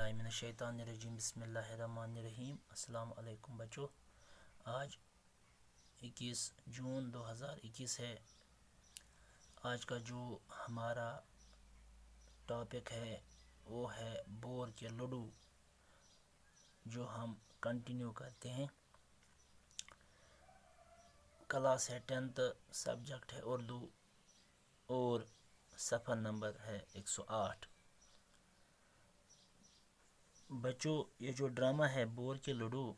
बिस्मिल्लाहिर्रहमानिर्रहीम बिस्मिल्लाहिर्रहमानिर्रहीम। अस्सलाम वालेकुम बच्चों। आज 21 जून 2021 है। आज का जो हमारा टॉपिक है वो है बोर के लड्डू, जो हम कंटिन्यू करते हैं। क्लास है 10th, सब्जेक्ट है उर्दू और सफ़र नंबर है 108। बच्चों, ये जो ड्रामा है बोर के लड्डू,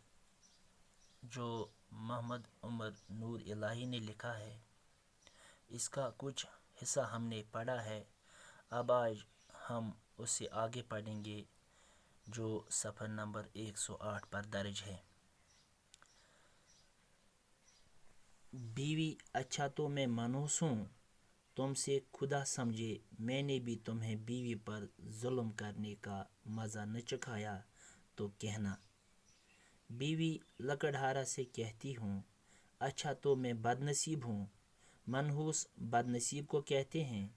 जो मोहम्मद उमर नूर इलाही ने लिखा है, इसका कुछ हिस्सा हमने पढ़ा है। अब आज हम उससे आगे पढ़ेंगे जो सफ़र नंबर 108 पर दर्ज है। बीवी, अच्छा तो मैं मनहूस हूँ, तुमसे खुदा समझे मैंने भी तुम्हें बीवी पर जुल्म करने का मज़ा न चखाया तो कहना। बीवी लकड़हारा से कहती हूँ, अच्छा तो मैं बदनसीब हूँ। मनहूस बदनसीब को कहते हैं।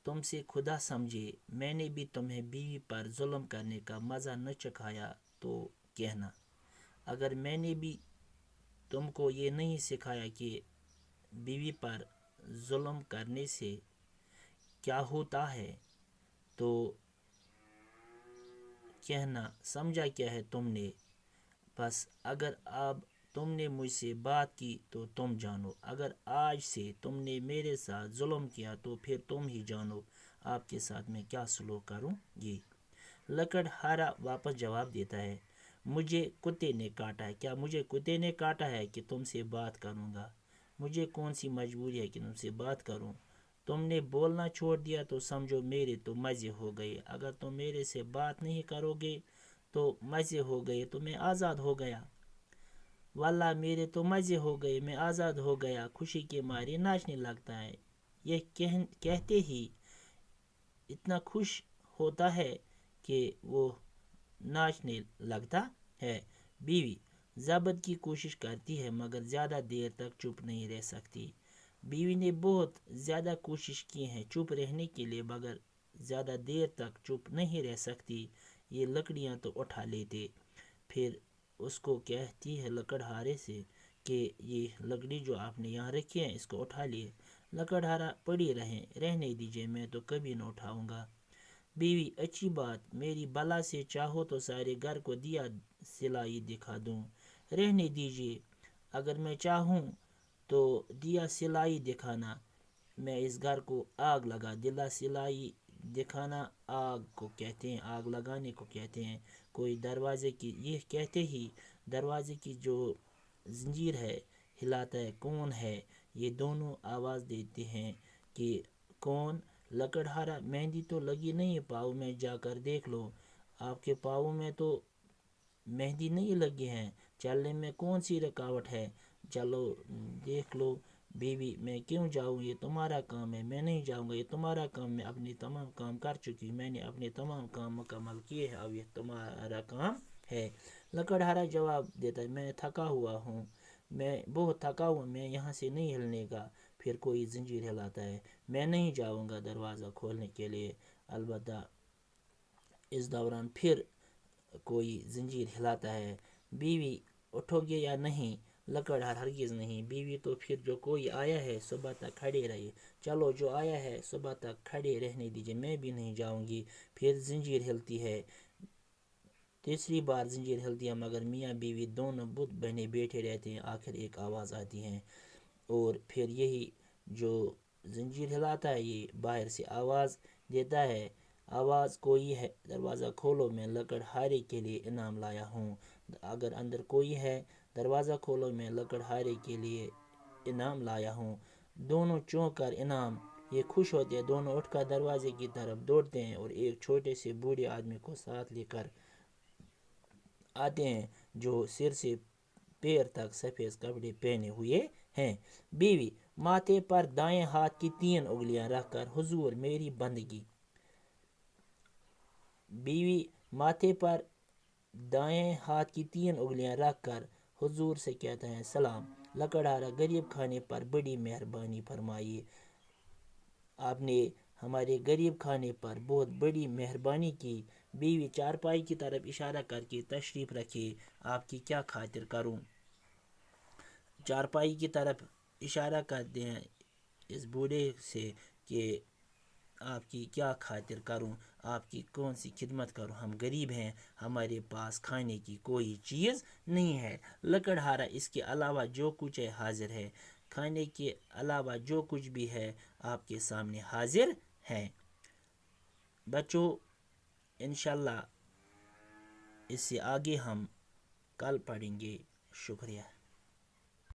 तुमसे खुदा समझे मैंने भी तुम्हें बीवी पर जुल्म करने का मज़ा न चखाया तो कहना। अगर मैंने भी तुमको ये नहीं सिखाया कि बीवी पर जुल्म करने से क्या होता है तो कहना। समझा क्या है तुमने? बस अगर अब तुमने मुझसे बात की तो तुम जानो। अगर आज से तुमने मेरे साथ जुल्म किया तो फिर तुम ही जानो आपके साथ मैं क्या सलूक करूँगी। लकड़हारा वापस जवाब देता है, मुझे कुत्ते ने काटा है। क्या मुझे कुत्ते ने काटा है कि तुमसे बात करूँगा? मुझे कौन सी मजबूरी है कि तुमसे बात करूँ? तुमने बोलना छोड़ दिया तो समझो मेरे तो मज़े हो गए। अगर तुम मेरे से बात नहीं करोगे तो मज़े हो गए, तो मैं आज़ाद हो गया। वल्लाह मेरे तो मज़े हो गए, मैं आज़ाद हो गया। खुशी के मारे नाचने लगता है। यह कहते ही इतना खुश होता है कि वो नाचने लगता है। बीवी ज़ब्त की कोशिश करती है मगर ज़्यादा देर तक चुप नहीं रह सकती। बीवी ने बहुत ज़्यादा कोशिश की है चुप रहने के लिए, मगर ज़्यादा देर तक चुप नहीं रह सकती। ये लकड़ियाँ तो उठा लेते। फिर उसको कहती है लकड़हारे से कि ये लकड़ी जो आपने यहाँ रखी है इसको उठा लिए। लकड़हारा पड़ी रहने दीजिए, मैं तो कभी न उठाऊँगा। बीवी, अच्छी बात, मेरी बला से चाहो तो सारे घर को दिया सिलाई दिखा दूँ। रहने दीजिए, अगर मैं चाहूँ तो दिया सिलाई दिखाना। मैं इस घर को आग लगा। दिला सिलाई दिखाना आग को कहते हैं, आग लगाने को कहते हैं। कोई दरवाजे की, ये कहते ही दरवाजे की जो जंजीर है हिलाता है। कौन है? ये दोनों आवाज़ देते हैं कि कौन? लकड़हारा, मेहंदी तो लगी नहीं पाँव में, जाकर देख लो। आपके पाँव में तो मेहंदी नहीं लगी है। चलने में कौन सी रुकावट है? चलो देख लो। बीवी, मैं क्यों जाऊँ? ये तुम्हारा काम है, मैं नहीं जाऊँगा। ये तुम्हारा काम, मैं अपने तमाम काम कर चुकी हूँ। मैंने अपने तमाम काम मुकम्मल किए हैं, अब ये तुम्हारा काम है। लकड़हारा जवाब देता है, मैं थका हुआ हूँ, मैं बहुत थका हुआ, मैं यहाँ से नहीं हिलने का। फिर कोई जंजीर हिलाता है। मैं नहीं जाऊँगा दरवाज़ा खोलने के लिए। अलबत्ता इस दौरान फिर कोई जंजीर हिलाता है। बीवी, उठोगे या नहीं? लकड़हार, हरगिज़ नहीं। बीवी, तो फिर जो कोई आया है सुबह तक खड़े रहिए। चलो, जो आया है सुबह तक खड़े रहने दीजिए, मैं भी नहीं जाऊंगी। फिर जंजीर हिलती है। तीसरी बार जंजीर हिलती है, मगर मियाँ बीवी दोनों बुत बने बैठे रहते हैं। आखिर एक आवाज़ आती है और फिर यही जो जंजीर हिलाता है ये बाहर से आवाज़ देता है। आवाज़, कोई है? दरवाज़ा खोलो, मैं लकड़हारे के लिए इनाम लाया हूँ। अगर अंदर कोई है, दरवाज़ा खोलो, मैं लकड़हारे के लिए इनाम लाया हूँ। दोनों चौंक कर इनाम ये खुश होते हैं। दोनों उठकर दरवाजे की तरफ दौड़ते हैं और एक छोटे से बूढ़े आदमी को साथ लेकर आते हैं जो सिर से पैर तक सफ़ेद कपड़े पहने हुए हैं। बीवी, माथे पर दाएं हाथ की 3 उंगलियां रखकर, हुजूर मेरी बंदगी। बीवी माथे पर दाएं हाथ की 3 उंगलियां रखकर हुजूर से कहता है, सलाम। लकड़हारा, गरीब खाने पर बड़ी मेहरबानी फरमाइए, आपने ہمارے غریب خانے پر بہت بڑی مہربانی کی۔ بیوی چارپائی کی طرف اشارہ کر کے تشریف رکھے، آپ کی کیا خاطر کروں۔ چارپائی کی طرف اشارہ کرتے ہیں اس بوڑھے سے کہ آپ کی کیا خاطر کروں، آپ کی کون سی خدمت کروں، ہم غریب ہیں، ہمارے پاس کھانے کی کوئی چیز نہیں ہے۔ لکڑہارا اس کے علاوہ جو کچھ ہے حاضر ہے، کھانے کے علاوہ جو کچھ بھی ہے آپ کے سامنے حاضر ہے۔ بچوں انشاءاللہ اس سے آگے ہم کل پڑھیں گے۔ شکریہ۔